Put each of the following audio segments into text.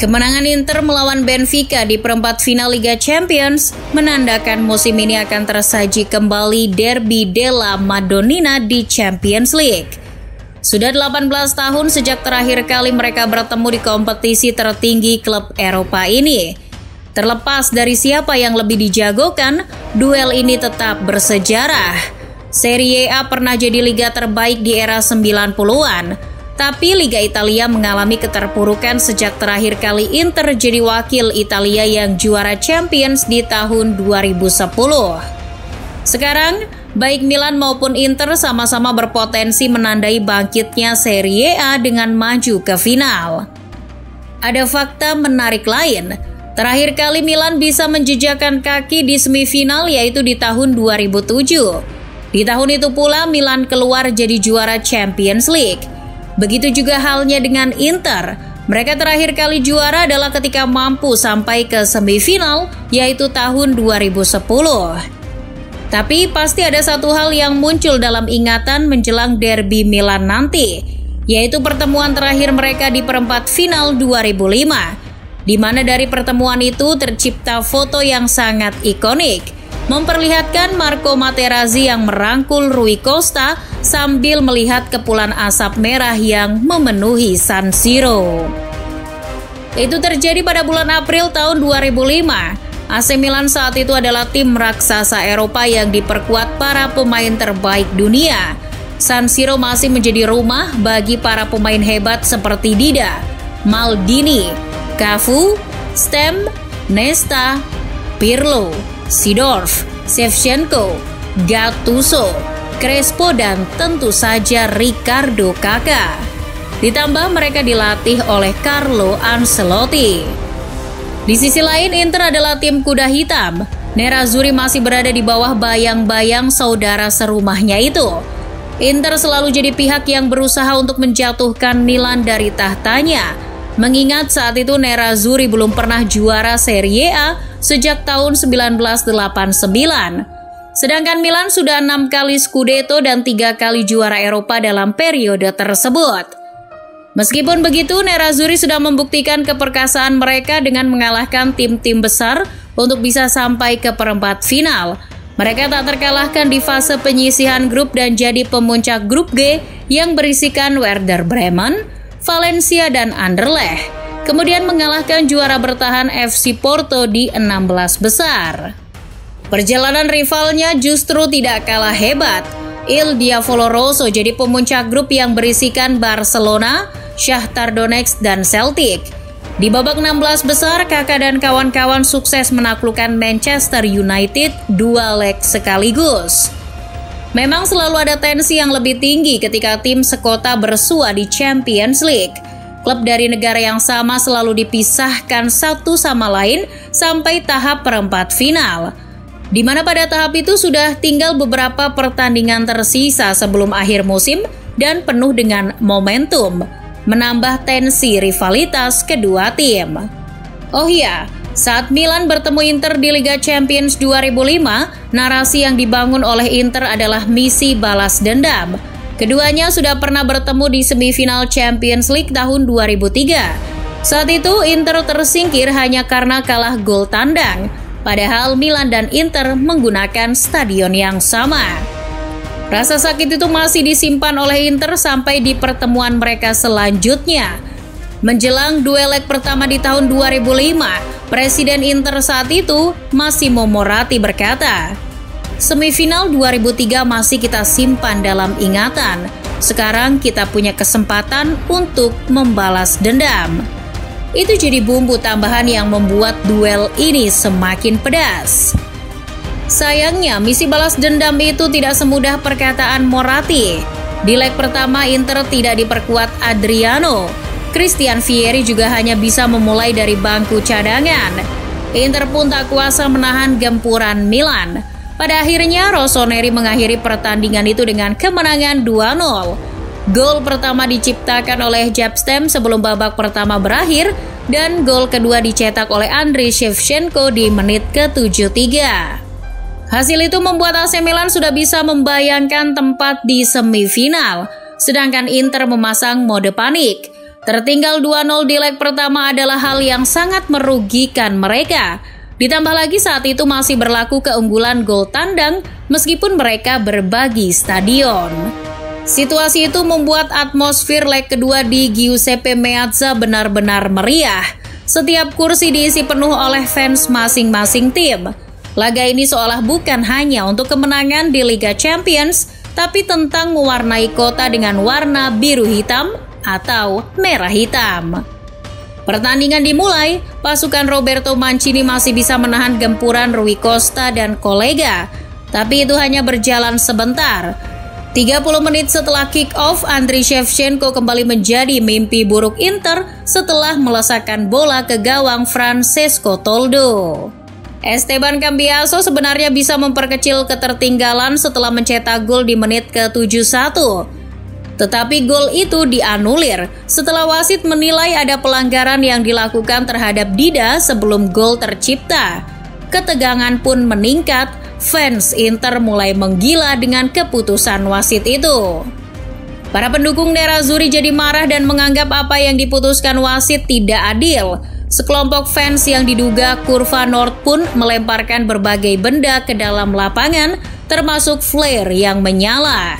Kemenangan Inter melawan Benfica di perempat final Liga Champions menandakan musim ini akan tersaji kembali derby della Madonnina di Champions League. Sudah 18 tahun sejak terakhir kali mereka bertemu di kompetisi tertinggi klub Eropa ini. Terlepas dari siapa yang lebih dijagokan, duel ini tetap bersejarah. Serie A pernah jadi liga terbaik di era 90-an. Tapi Liga Italia mengalami keterpurukan sejak terakhir kali Inter jadi wakil Italia yang juara Champions di tahun 2010. Sekarang, baik Milan maupun Inter sama-sama berpotensi menandai bangkitnya Serie A dengan maju ke final. Ada fakta menarik lain. Terakhir kali Milan bisa menjejakkan kaki di semifinal yaitu di tahun 2007. Di tahun itu pula Milan keluar jadi juara Champions League. Begitu juga halnya dengan Inter. Mereka terakhir kali juara adalah ketika mampu sampai ke semifinal, yaitu tahun 2010. Tapi pasti ada satu hal yang muncul dalam ingatan menjelang derby Milan nanti, yaitu pertemuan terakhir mereka di perempat final 2005, di mana dari pertemuan itu tercipta foto yang sangat ikonik, memperlihatkan Marco Materazzi yang merangkul Rui Costa sambil melihat kepulan asap merah yang memenuhi San Siro. Itu terjadi pada bulan April tahun 2005. AC Milan saat itu adalah tim raksasa Eropa yang diperkuat para pemain terbaik dunia. San Siro masih menjadi rumah bagi para pemain hebat seperti Dida, Maldini, Cafu, Stem, Nesta, Pirlo, Seedorf, Shevchenko, Gattuso, Crespo, dan tentu saja Ricardo Kakak. Ditambah mereka dilatih oleh Carlo Ancelotti. Di sisi lain, Inter adalah tim kuda hitam. Nerazzurri masih berada di bawah bayang-bayang saudara serumahnya itu. Inter selalu jadi pihak yang berusaha untuk menjatuhkan Milan dari tahtanya. Mengingat saat itu Nerazzurri belum pernah juara Serie A sejak tahun 1989. Sedangkan Milan sudah 6 kali Scudetto dan 3 kali juara Eropa dalam periode tersebut. Meskipun begitu, Nerazzurri sudah membuktikan keperkasaan mereka dengan mengalahkan tim-tim besar untuk bisa sampai ke perempat final. Mereka tak terkalahkan di fase penyisihan grup dan jadi pemuncak grup G yang berisikan Werder Bremen, Valencia, dan Anderlecht. Kemudian mengalahkan juara bertahan FC Porto di 16 besar. Perjalanan rivalnya justru tidak kalah hebat. Il Diavolo Rosso jadi pemuncak grup yang berisikan Barcelona, Shakhtar Donetsk, dan Celtic. Di babak 16 besar, Kakak dan kawan-kawan sukses menaklukkan Manchester United 2 leg sekaligus. Memang selalu ada tensi yang lebih tinggi ketika tim sekota bersua di Champions League. Klub dari negara yang sama selalu dipisahkan satu sama lain sampai tahap perempat final, di mana pada tahap itu sudah tinggal beberapa pertandingan tersisa sebelum akhir musim dan penuh dengan momentum, menambah tensi rivalitas kedua tim. Oh iya, saat Milan bertemu Inter di Liga Champions 2005, narasi yang dibangun oleh Inter adalah misi balas dendam. Keduanya sudah pernah bertemu di semifinal Champions League tahun 2003. Saat itu Inter tersingkir hanya karena kalah gol tandang, padahal Milan dan Inter menggunakan stadion yang sama. Rasa sakit itu masih disimpan oleh Inter sampai di pertemuan mereka selanjutnya. Menjelang duel leg pertama di tahun 2005, Presiden Inter saat itu, Massimo Moratti berkata, "Semifinal 2003 masih kita simpan dalam ingatan. Sekarang kita punya kesempatan untuk membalas dendam." Itu jadi bumbu tambahan yang membuat duel ini semakin pedas. Sayangnya, misi balas dendam itu tidak semudah perkataan Moratti. Di leg pertama, Inter tidak diperkuat Adriano. Christian Vieri juga hanya bisa memulai dari bangku cadangan. Inter pun tak kuasa menahan gempuran Milan. Pada akhirnya, Rossoneri mengakhiri pertandingan itu dengan kemenangan 2-0. Gol pertama diciptakan oleh Jabstam sebelum babak pertama berakhir, dan gol kedua dicetak oleh Andriy Shevchenko di menit ke-73. Hasil itu membuat AC Milan sudah bisa membayangkan tempat di semifinal, sedangkan Inter memasang mode panik. Tertinggal 2-0 di leg pertama adalah hal yang sangat merugikan mereka. Ditambah lagi saat itu masih berlaku keunggulan gol tandang meskipun mereka berbagi stadion. Situasi itu membuat atmosfer leg kedua di Giuseppe Meazza benar-benar meriah. Setiap kursi diisi penuh oleh fans masing-masing tim. Laga ini seolah bukan hanya untuk kemenangan di Liga Champions, tapi tentang mewarnai kota dengan warna biru hitam atau merah hitam. Pertandingan dimulai, pasukan Roberto Mancini masih bisa menahan gempuran Rui Costa dan kolega, tapi itu hanya berjalan sebentar. 30 menit setelah kick-off, Andriy Shevchenko kembali menjadi mimpi buruk Inter setelah melesakkan bola ke gawang Francesco Toldo. Esteban Cambiaso sebenarnya bisa memperkecil ketertinggalan setelah mencetak gol di menit ke-71. Tetapi gol itu dianulir setelah wasit menilai ada pelanggaran yang dilakukan terhadap Dida sebelum gol tercipta. Ketegangan pun meningkat, fans Inter mulai menggila dengan keputusan wasit itu. Para pendukung Nerazzurri jadi marah dan menganggap apa yang diputuskan wasit tidak adil. Sekelompok fans yang diduga kurva Nord pun melemparkan berbagai benda ke dalam lapangan, termasuk flare yang menyala.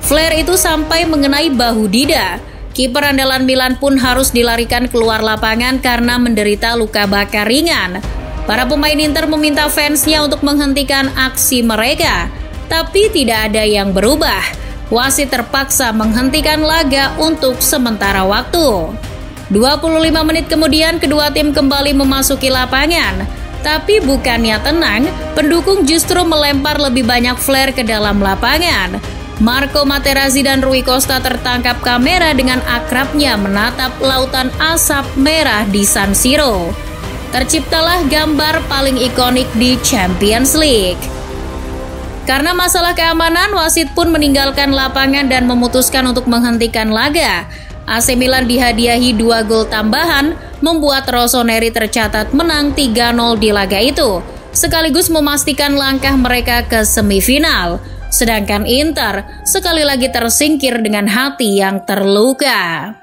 Flare itu sampai mengenai bahu Dida. Kiper andalan Milan pun harus dilarikan keluar lapangan karena menderita luka bakar ringan. Para pemain Inter meminta fansnya untuk menghentikan aksi mereka, tapi tidak ada yang berubah. Wasit terpaksa menghentikan laga untuk sementara waktu. 25 menit kemudian kedua tim kembali memasuki lapangan. Tapi bukannya tenang, pendukung justru melempar lebih banyak flare ke dalam lapangan. Marco Materazzi dan Rui Costa tertangkap kamera dengan akrabnya menatap lautan asap merah di San Siro. Terciptalah gambar paling ikonik di Champions League. Karena masalah keamanan, wasit pun meninggalkan lapangan dan memutuskan untuk menghentikan laga. AC Milan dihadiahi 2 gol tambahan, membuat Rossoneri tercatat menang 3-0 di laga itu, sekaligus memastikan langkah mereka ke semifinal. Sedangkan Inter sekali lagi tersingkir dengan hati yang terluka.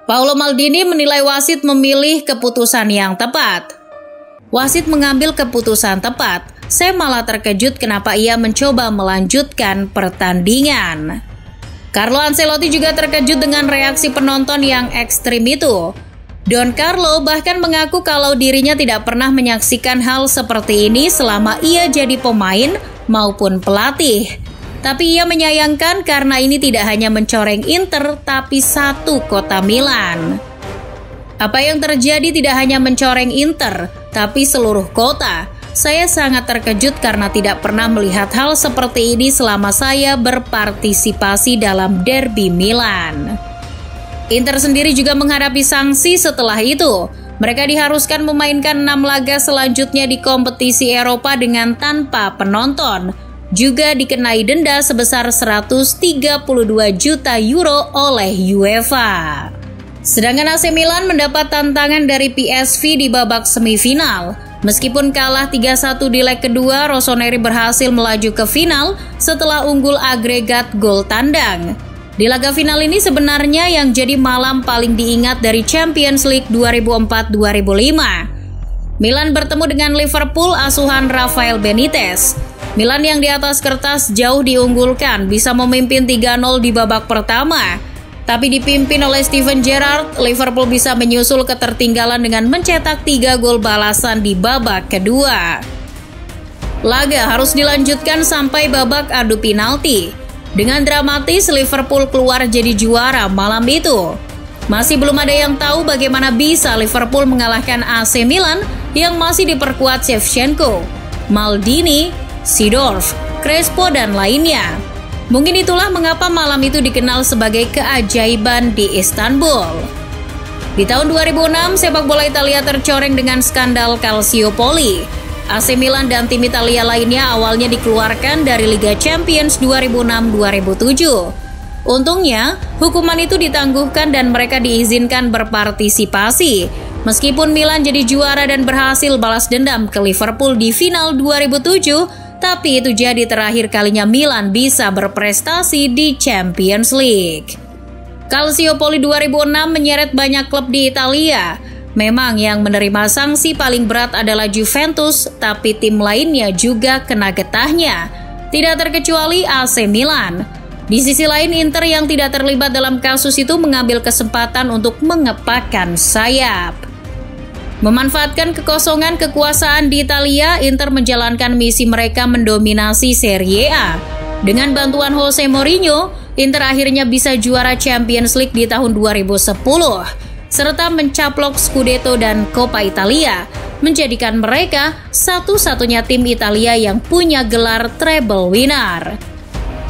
Paolo Maldini menilai wasit memilih keputusan yang tepat. Wasit mengambil keputusan tepat. Saya malah terkejut kenapa ia mencoba melanjutkan pertandingan. Carlo Ancelotti juga terkejut dengan reaksi penonton yang ekstrim itu. Don Carlo bahkan mengaku kalau dirinya tidak pernah menyaksikan hal seperti ini selama ia jadi pemain maupun pelatih. Tapi ia menyayangkan karena ini tidak hanya mencoreng Inter, tapi satu kota Milan. Apa yang terjadi tidak hanya mencoreng Inter, tapi seluruh kota. Saya sangat terkejut karena tidak pernah melihat hal seperti ini selama saya berpartisipasi dalam derby Milan. Inter sendiri juga menghadapi sanksi setelah itu. Mereka diharuskan memainkan 6 laga selanjutnya di kompetisi Eropa dengan tanpa penonton. Juga dikenai denda sebesar 132 juta euro oleh UEFA. Sedangkan AC Milan mendapat tantangan dari PSV di babak semifinal. Meskipun kalah 3-1 di leg kedua, Rossoneri berhasil melaju ke final setelah unggul agregat gol tandang. Di laga final ini sebenarnya yang jadi malam paling diingat dari Champions League 2004-2005. Milan bertemu dengan Liverpool asuhan Rafael Benitez. Milan yang di atas kertas jauh diunggulkan bisa memimpin 3-0 di babak pertama. Tapi dipimpin oleh Steven Gerrard, Liverpool bisa menyusul ketertinggalan dengan mencetak 3 gol balasan di babak kedua. Laga harus dilanjutkan sampai babak adu penalti. Dengan dramatis, Liverpool keluar jadi juara malam itu. Masih belum ada yang tahu bagaimana bisa Liverpool mengalahkan AC Milan yang masih diperkuat Shevchenko, Maldini, Seedorf, Crespo, dan lainnya. Mungkin itulah mengapa malam itu dikenal sebagai keajaiban di Istanbul. Di tahun 2006, sepak bola Italia tercoreng dengan skandal Calciopoli. AC Milan dan tim Italia lainnya awalnya dikeluarkan dari Liga Champions 2006-2007. Untungnya, hukuman itu ditangguhkan dan mereka diizinkan berpartisipasi. Meskipun Milan jadi juara dan berhasil balas dendam ke Liverpool di final 2007, tapi itu jadi terakhir kalinya Milan bisa berprestasi di Champions League. Calciopoli 2006 menyeret banyak klub di Italia. Memang yang menerima sanksi paling berat adalah Juventus, tapi tim lainnya juga kena getahnya. Tidak terkecuali AC Milan. Di sisi lain, Inter yang tidak terlibat dalam kasus itu mengambil kesempatan untuk mengepakkan sayap. Memanfaatkan kekosongan kekuasaan di Italia, Inter menjalankan misi mereka mendominasi Serie A. Dengan bantuan Jose Mourinho, Inter akhirnya bisa juara Champions League di tahun 2010, serta mencaplok Scudetto dan Coppa Italia, menjadikan mereka satu-satunya tim Italia yang punya gelar treble winner.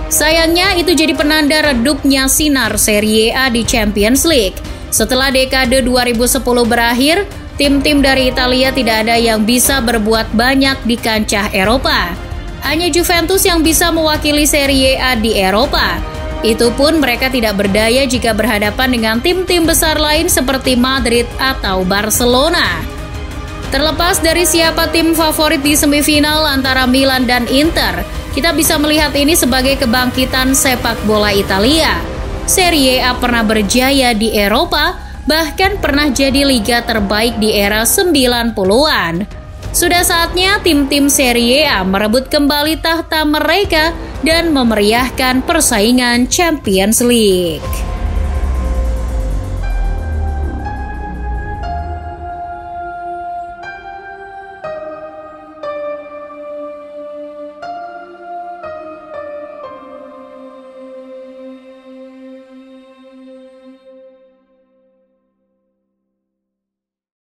Sayangnya itu jadi penanda redupnya sinar Serie A di Champions League. Setelah dekade 2010 berakhir, tim-tim dari Italia tidak ada yang bisa berbuat banyak di kancah Eropa. Hanya Juventus yang bisa mewakili Serie A di Eropa. Itu pun mereka tidak berdaya jika berhadapan dengan tim-tim besar lain seperti Madrid atau Barcelona. Terlepas dari siapa tim favorit di semifinal antara Milan dan Inter, kita bisa melihat ini sebagai kebangkitan sepak bola Italia. Serie A pernah berjaya di Eropa, bahkan pernah jadi liga terbaik di era 90-an. Sudah saatnya tim-tim Serie A merebut kembali tahta mereka dan memeriahkan persaingan Champions League.